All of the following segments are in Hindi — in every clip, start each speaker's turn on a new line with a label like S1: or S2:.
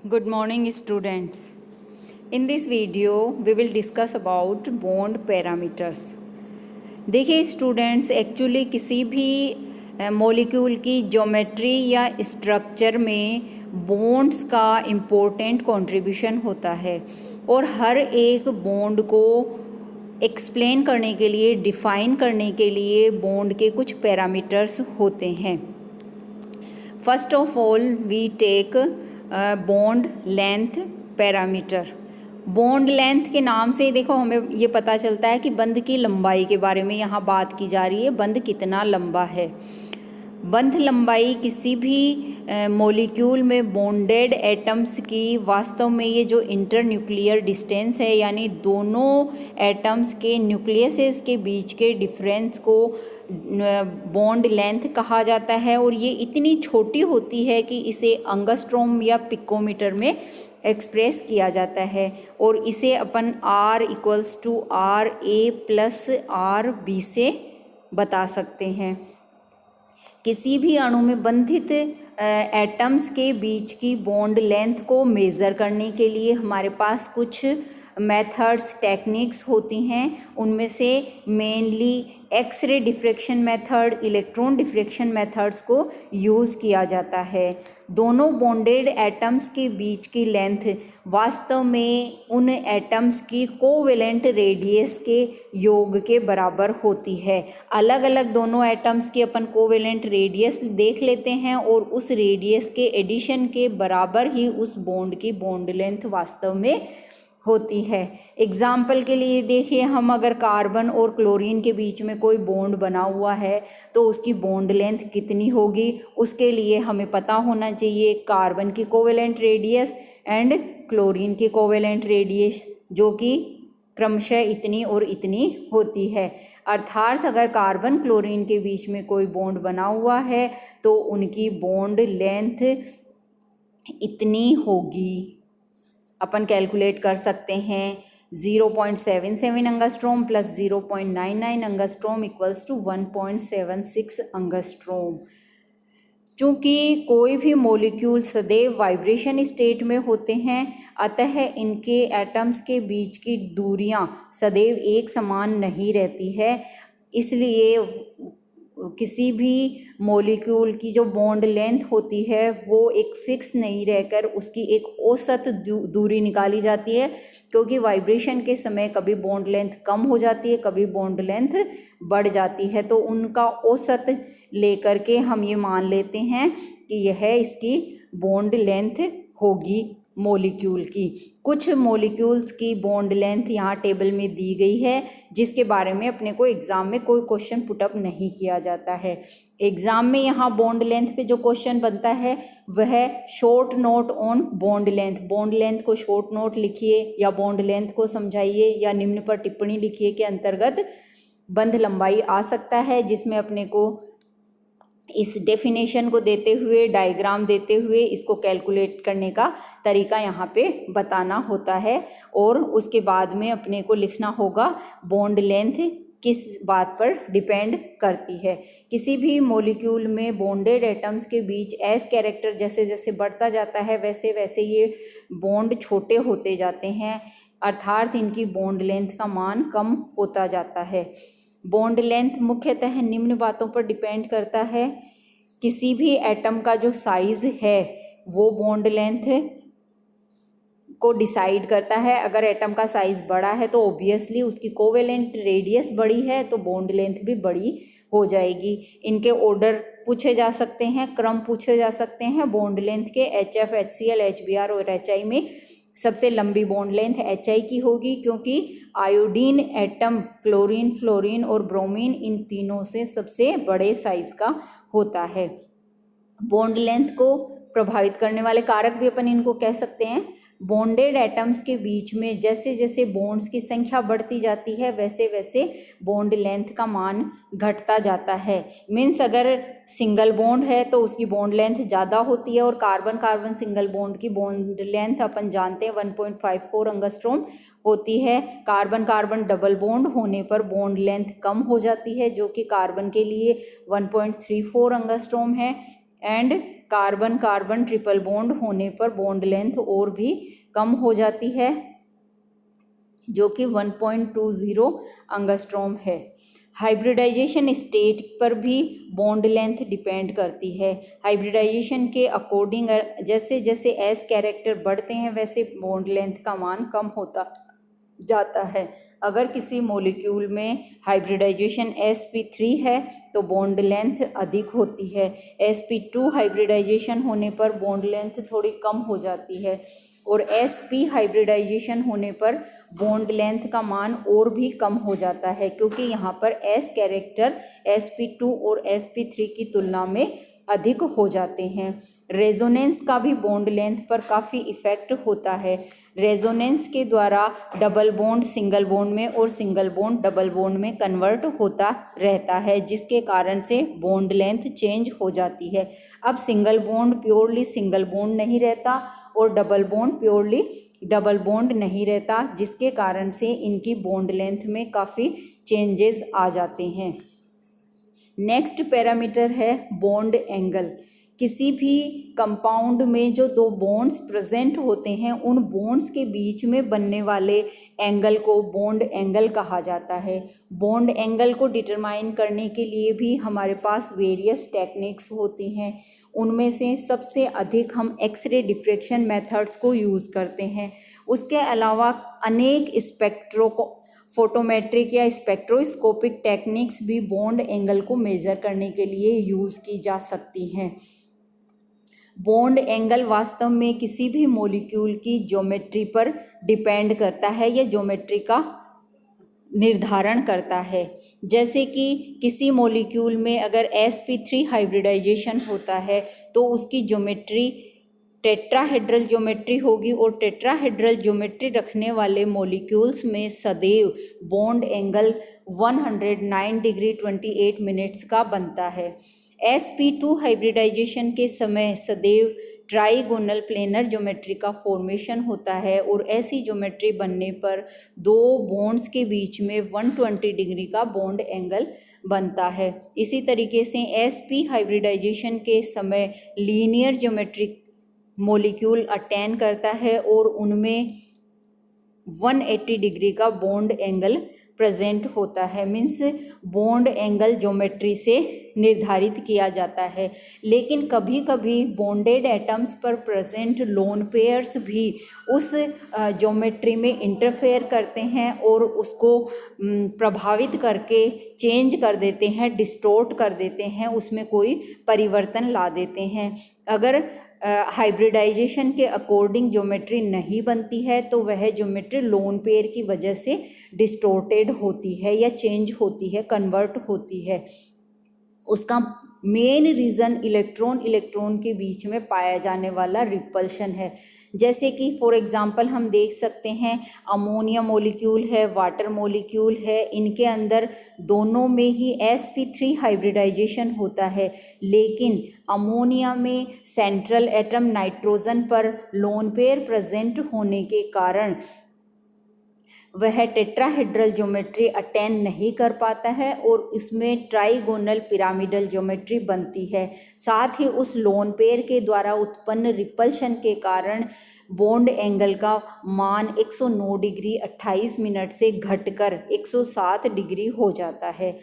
S1: Good morning students. In this video we will discuss about bond parameters. देखिए स्टूडेंट्स, एक्चुअली किसी भी मॉलिक्यूल की ज्योमेट्री या स्ट्रक्चर में बॉन्ड्स का इम्पोर्टेंट कंट्रीब्यूशन होता है और हर एक बॉन्ड को एक्सप्लेन करने के लिए, डिफ़ाइन करने के लिए बॉन्ड के कुछ पैरामीटर्स होते हैं. First of all we take bond length parameter. Bond length के नाम से देखो हमें ये पता चलता है कि बंध की लंबाई के बारे में यहाँ बात की जा रही है. बंध कितना लंबा है. बंध लंबाई किसी भी मॉलिक्यूल में बॉन्डेड एटम्स की वास्तव में ये जो इंटर न्यूक्लियर डिस्टेंस है, यानी दोनों एटम्स के न्यूक्लियसेस के बीच के डिफरेंस को बॉन्ड लेंथ कहा जाता है. और ये इतनी छोटी होती है कि इसे एंगस्ट्रॉम या पिकोमीटर में एक्सप्रेस किया जाता है और इसे अपन R = RA + RB से बता सकते हैं. किसी भी अणु में बंधित एटम्स के बीच की बॉन्ड लेंथ को मेज़र करने के लिए हमारे पास कुछ मेथड्स, टेक्निक्स होती हैं. उनमें से mainly X-ray diffraction method, electron diffraction methods को यूज़ किया जाता है. दोनों बॉन्डेड एटम्स के बीच की लेंथ वास्तव में उन एटम्स की कोवेलेंट रेडियस के योग के बराबर होती है. अलग अलग दोनों एटम्स की अपन कोवेलेंट रेडियस देख लेते हैं और उस रेडियस के एडिशन के बराबर ही उस बॉन्ड की बॉन्ड लेंथ वास्तव में होती है. एग्जाम्पल के लिए देखिए, हम अगर कार्बन और क्लोरीन के बीच में कोई बॉन्ड बना हुआ है तो उसकी बॉन्ड लेंथ कितनी होगी, उसके लिए हमें पता होना चाहिए कार्बन की कोवेलेंट रेडियस एंड क्लोरीन की कोवेलेंट रेडियस, जो कि क्रमशः इतनी और इतनी होती है. अर्थात अगर कार्बन क्लोरीन के बीच में कोई बॉन्ड बना हुआ है तो उनकी बॉन्ड लेंथ इतनी होगी. अपन कैलकुलेट कर सकते हैं 0.77 एंगस्ट्रॉम + 0.99 एंगस्ट्रॉम = 1.76 एंगस्ट्रॉम. चूँकि कोई भी मॉलिक्यूल सदैव वाइब्रेशन स्टेट में होते हैं, अतः इनके एटम्स के बीच की दूरियां सदैव एक समान नहीं रहती है. इसलिए किसी भी मॉलिक्यूल की जो बॉन्ड लेंथ होती है वो एक फिक्स नहीं रहकर उसकी एक औसत दूरी निकाली जाती है, क्योंकि वाइब्रेशन के समय कभी बॉन्ड लेंथ कम हो जाती है, कभी बॉन्ड लेंथ बढ़ जाती है. तो उनका औसत लेकर के हम ये मान लेते हैं कि यह इसकी बॉन्ड लेंथ होगी मॉलिक्यूल की. कुछ मॉलिक्यूल्स की बॉन्ड लेंथ यहाँ टेबल में दी गई है, जिसके बारे में अपने को एग्ज़ाम में कोई क्वेश्चन पुटअप नहीं किया जाता है. एग्ज़ाम में यहाँ बॉन्ड लेंथ पे जो क्वेश्चन बनता है वह short note on bond length. Bond length को शॉर्ट नोट लिखिए या बॉन्ड लेंथ को समझाइए या निम्न पर टिप्पणी लिखिए के अंतर्गत बंध लंबाई आ सकता है, जिसमें अपने को इस डेफिनेशन को देते हुए, डायग्राम देते हुए इसको कैलकुलेट करने का तरीका यहाँ पे बताना होता है. और उसके बाद में अपने को लिखना होगा बॉन्ड लेंथ किस बात पर डिपेंड करती है. किसी भी मॉलिक्यूल में बॉन्डेड एटम्स के बीच एस कैरेक्टर जैसे जैसे बढ़ता जाता है वैसे वैसे ये बॉन्ड छोटे होते जाते हैं, अर्थात इनकी बॉन्ड लेंथ का मान कम होता जाता है. बॉन्ड लेंथ मुख्यतः निम्न बातों पर डिपेंड करता है. किसी भी एटम का जो साइज़ है वो बॉन्ड लेंथ को डिसाइड करता है. अगर एटम का साइज़ बड़ा है तो ऑब्वियसली उसकी कोवेलेंट रेडियस बड़ी है तो बॉन्ड लेंथ भी बड़ी हो जाएगी. इनके ऑर्डर पूछे जा सकते हैं, क्रम पूछे जा सकते हैं बॉन्ड लेंथ के. HF, HCl, HBr और HI में सबसे लंबी बॉन्ड लेंथ HI की होगी, क्योंकि आयोडीन एटम क्लोरीन, फ्लोरीन और ब्रोमीन इन तीनों से सबसे बड़े साइज का होता है. बॉन्ड लेंथ को प्रभावित करने वाले कारक भी अपन इनको कह सकते हैं. बॉन्डेड एटम्स के बीच में जैसे जैसे बॉन्ड्स की संख्या बढ़ती जाती है वैसे वैसे बॉन्ड लेंथ का मान घटता जाता है. मीन्स अगर सिंगल बॉन्ड है तो उसकी बॉन्ड लेंथ ज़्यादा होती है, और कार्बन कार्बन सिंगल बॉन्ड की बॉन्ड लेंथ अपन जानते हैं 1.54 एंगस्ट्रॉम होती है. कार्बन कार्बन डबल बॉन्ड होने पर बॉन्ड लेंथ कम हो जाती है, जो कि कार्बन के लिए 1.34 एंगस्ट्रॉम है. And carbon carbon triple bond होने पर बॉन्ड लेंथ और भी कम हो जाती है, जो कि 1.20 एंगस्ट्रॉम है। हाइब्रिडाइजेशन स्टेट पर भी बॉन्ड लेंथ डिपेंड करती है। हाइब्रिडाइजेशन के अकॉर्डिंग जैसे जैसे एस कैरेक्टर बढ़ते हैं वैसे बॉन्ड लेंथ का मान कम होता जाता है। अगर किसी मॉलिक्यूल में हाइब्रिडाइजेशन sp3 है तो बॉन्ड लेंथ अधिक होती है। sp2 हाइब्रिडाइजेशन होने पर बॉन्ड लेंथ थोड़ी कम हो जाती है और sp हाइब्रिडाइजेशन होने पर बॉन्ड लेंथ का मान और भी कम हो जाता है, क्योंकि यहाँ पर s कैरेक्टर sp2 और sp3 की तुलना में अधिक हो जाते हैं। रेजोनेंस का भी बॉन्ड लेंथ पर काफ़ी इफ़ेक्ट होता है। रेजोनेंस के द्वारा डबल बॉन्ड सिंगल बॉन्ड में और सिंगल बॉन्ड डबल बॉन्ड में कन्वर्ट होता रहता है, जिसके कारण से बॉन्ड लेंथ चेंज हो जाती है। अब single bond purely single bond नहीं रहता और double bond purely double bond नहीं रहता, जिसके कारण से इनकी बॉन्ड लेंथ में काफ़ी चेंजेस आ जाते हैं। नेक्स्ट पैरामीटर है बॉन्ड एंगल। किसी भी कंपाउंड में जो दो बॉन्ड्स प्रेजेंट होते हैं उन बॉन्ड्स के बीच में बनने वाले एंगल को बॉन्ड एंगल कहा जाता है। बॉन्ड एंगल को डिटरमाइन करने के लिए भी हमारे पास वेरियस टेक्निक्स होती हैं। उनमें से सबसे अधिक हम एक्सरे डिफ्रैक्शन मेथड्स को यूज़ करते हैं। उसके अलावा अनेक फोटोमेट्रिक या स्पेक्ट्रोस्कोपिक टेक्निक्स भी बॉन्ड एंगल को मेज़र करने के लिए यूज़ की जा सकती हैं। बॉन्ड एंगल वास्तव में किसी भी मॉलिक्यूल की ज्योमेट्री पर डिपेंड करता है या ज्योमेट्री का निर्धारण करता है। जैसे कि किसी मॉलिक्यूल में अगर sp3 हाइब्रिडाइजेशन होता है तो उसकी ज्योमेट्री टेट्राहेड्रल ज्योमेट्री होगी और टेट्राहेड्रल ज्योमेट्री रखने वाले मॉलिक्यूल्स में सदैव बॉन्ड एंगल 109 डिग्री 28 मिनट्स का बनता है। sp2 हाइब्रिडाइजेशन के समय सदैव ट्राइगोनल प्लेनर ज्योमेट्री का फॉर्मेशन होता है और ऐसी ज्योमेट्री बनने पर दो बॉन्ड्स के बीच में 120 डिग्री का बॉन्ड एंगल बनता है। इसी तरीके से sp हाइब्रिडाइजेशन के समय लीनियर ज्योमेट्री मॉलिक्यूल अटेन करता है और उनमें 180 डिग्री का बॉन्ड एंगल प्रेजेंट होता है। मीन्स बॉन्ड एंगल ज्योमेट्री से निर्धारित किया जाता है। लेकिन कभी कभी बॉन्डेड एटम्स पर प्रेजेंट लोन पेयर्स भी उस ज्योमेट्री में इंटरफेयर करते हैं और उसको प्रभावित करके चेंज कर देते हैं, डिस्टोर्ट कर देते हैं, उसमें कोई परिवर्तन ला देते हैं। अगर हाइब्रिडाइजेशन के अकॉर्डिंग ज्योमेट्री नहीं बनती है तो वह ज्योमेट्री लोन पेयर की वजह से डिस्टोर्टेड होती है या चेंज होती है, कन्वर्ट होती है। उसका मेन रीज़न इलेक्ट्रॉन इलेक्ट्रॉन के बीच में पाया जाने वाला रिपल्शन है। जैसे कि फॉर एग्जांपल हम देख सकते हैं अमोनिया मॉलिक्यूल है, वाटर मॉलिक्यूल है, इनके अंदर दोनों में ही sp3 हाइब्रिडाइजेशन होता है, लेकिन अमोनिया में सेंट्रल एटम नाइट्रोजन पर लोन पेयर प्रेजेंट होने के कारण वह टेट्राहेड्रल ज्योमेट्री अटेन नहीं कर पाता है और इसमें ट्राइगोनल पिरामिडल ज्योमेट्री बनती है। साथ ही उस लोन पेयर के द्वारा उत्पन्न रिपल्शन के कारण बॉन्ड एंगल का मान 109 डिग्री 28 मिनट से घटकर 107 डिग्री हो जाता है।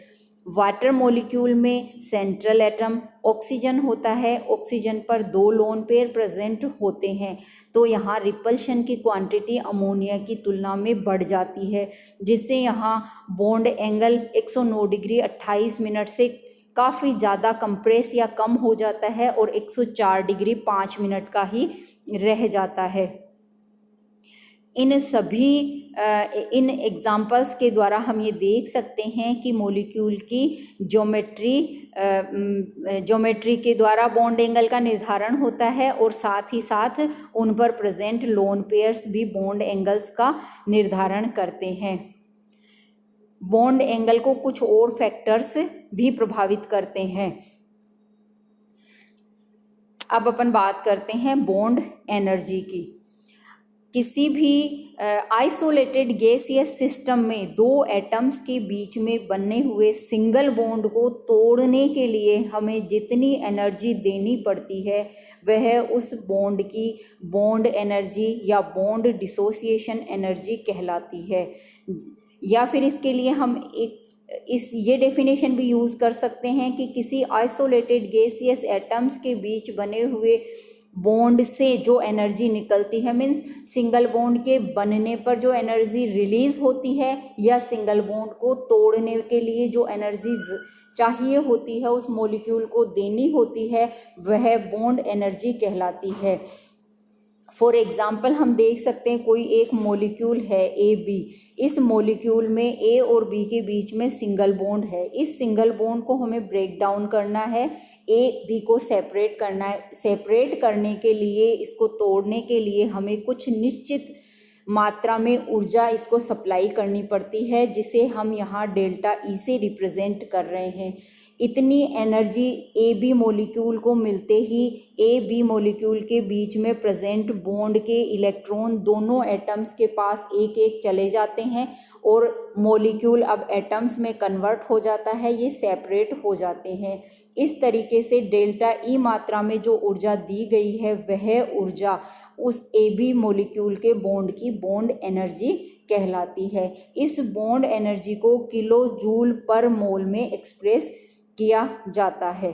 S1: वाटर मॉलिक्यूल में सेंट्रल एटम ऑक्सीजन होता है, ऑक्सीजन पर दो लोन पेयर प्रेजेंट होते हैं, तो यहाँ रिपल्शन की क्वांटिटी अमोनिया की तुलना में बढ़ जाती है, जिससे यहाँ बॉन्ड एंगल 109 डिग्री 28 मिनट से काफ़ी ज़्यादा कंप्रेस या कम हो जाता है और 104 डिग्री 5 मिनट का ही रह जाता है। इन एग्जाम्पल्स के द्वारा हम ये देख सकते हैं कि मॉलिक्यूल की ज्योमेट्री के द्वारा बॉन्ड एंगल का निर्धारण होता है और साथ ही साथ उन पर प्रेजेंट लोन पेयर्स भी बॉन्ड एंगल्स का निर्धारण करते हैं। बॉन्ड एंगल को कुछ और फैक्टर्स भी प्रभावित करते हैं। अब अपन बात करते हैं बॉन्ड एनर्जी की। किसी भी आइसोलेटेड गैसियस सिस्टम में दो एटम्स के बीच में बने हुए सिंगल बॉन्ड को तोड़ने के लिए हमें जितनी एनर्जी देनी पड़ती है वह उस बॉन्ड की बॉन्ड एनर्जी या बॉन्ड डिसोसिएशन एनर्जी कहलाती है। या फिर इसके लिए हम ये डेफिनेशन भी यूज़ कर सकते हैं कि किसी आइसोलेटेड गैसियस एटम्स के बीच बने हुए बॉन्ड से जो एनर्जी निकलती है, मीन्स सिंगल बॉन्ड के बनने पर जो एनर्जी रिलीज होती है या सिंगल बॉन्ड को तोड़ने के लिए जो एनर्जी चाहिए होती है उस मॉलिक्यूल को देनी होती है, वह बॉन्ड एनर्जी कहलाती है। फॉर एग्ज़ाम्पल हम देख सकते हैं कोई एक मॉलिक्यूल है ए बी, इस मॉलिक्यूल में ए और बी के बीच में सिंगल बॉन्ड है। इस सिंगल बॉन्ड को हमें ब्रेक डाउन करना है, ए बी को सेपरेट करना है। सेपरेट करने के लिए, इसको तोड़ने के लिए हमें कुछ निश्चित मात्रा में ऊर्जा इसको सप्लाई करनी पड़ती है, जिसे हम यहाँ डेल्टा ई से रिप्रेजेंट कर रहे हैं। इतनी एनर्जी ए बी मॉलिक्यूल को मिलते ही ए बी मॉलिक्यूल के बीच में प्रेजेंट बॉन्ड के इलेक्ट्रॉन दोनों एटम्स के पास एक एक चले जाते हैं और मॉलिक्यूल अब एटम्स में कन्वर्ट हो जाता है, ये सेपरेट हो जाते हैं। इस तरीके से डेल्टा ई मात्रा में जो ऊर्जा दी गई है वह ऊर्जा उस ए बी मॉलिक्यूल के बॉन्ड की बॉन्ड एनर्जी कहलाती है। इस बॉन्ड एनर्जी को किलो जूल पर मोल में एक्सप्रेस किया जाता है।